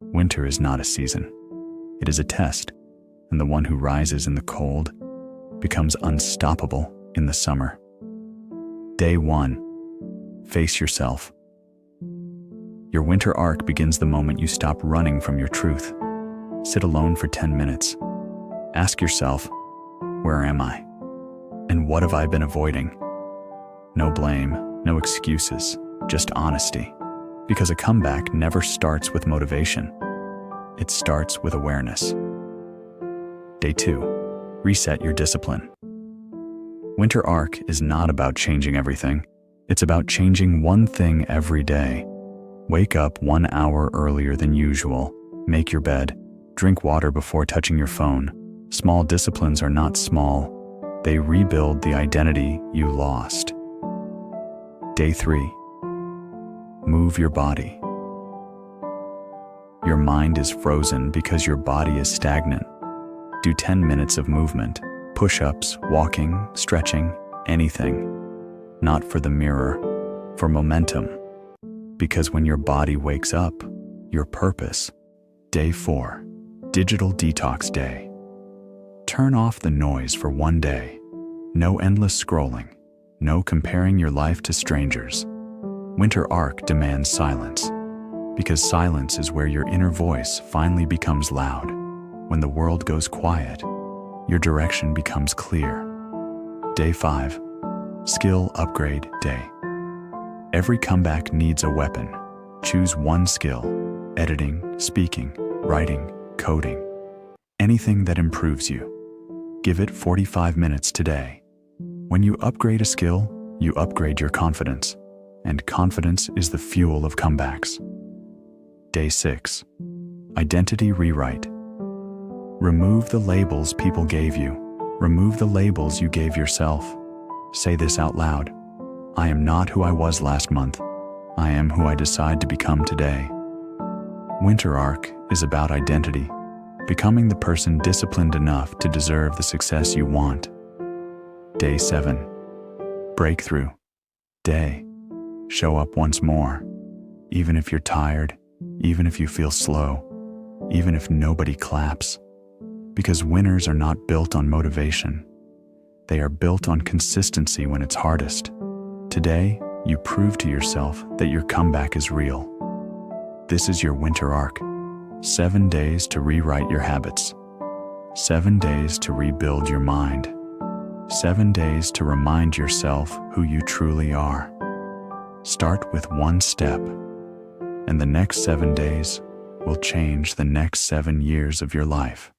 Winter is not a season. It is a test, and the one who rises in the cold becomes unstoppable in the summer. Day 1. Face yourself. Your winter arc begins the moment you stop running from your truth. Sit alone for 10 minutes. Ask yourself, where am I? And what have I been avoiding? No blame, no excuses, just honesty. Because a comeback never starts with motivation. It starts with awareness. Day 2. Reset your discipline. Winter arc is not about changing everything. It's about changing one thing every day. Wake up 1 hour earlier than usual. Make your bed. Drink water before touching your phone. Small disciplines are not small. They rebuild the identity you lost. Day 3. Move your body. Your mind is frozen because your body is stagnant. Do 10 minutes of movement. Push-ups, walking, stretching, anything. Not for the mirror, for momentum. Because when your body wakes up, your purpose. Day 4. Digital detox day. Turn off the noise for 1 day. No endless scrolling. No comparing your life to strangers. Winter arc demands silence. Because silence is where your inner voice finally becomes loud. When the world goes quiet, your direction becomes clear. Day 5. Skill upgrade day. Every comeback needs a weapon. Choose one skill: editing, speaking, writing, coding. Anything that improves you. Give it 45 minutes today. When you upgrade a skill, you upgrade your confidence. And confidence is the fuel of comebacks. Day 6. Identity rewrite. Remove the labels people gave you. Remove the labels you gave yourself. Say this out loud. I am not who I was last month. I am who I decide to become today. Winter arc is about identity, becoming the person disciplined enough to deserve the success you want. Day 7. Breakthrough day. Show up once more, even if you're tired, even if you feel slow, even if nobody claps. Because winners are not built on motivation. They are built on consistency when it's hardest. Today, you prove to yourself that your comeback is real. This is your winter arc. 7 days to rewrite your habits. 7 days to rebuild your mind. 7 days to remind yourself who you truly are. Start with one step, and the next 7 days will change the next 7 years of your life.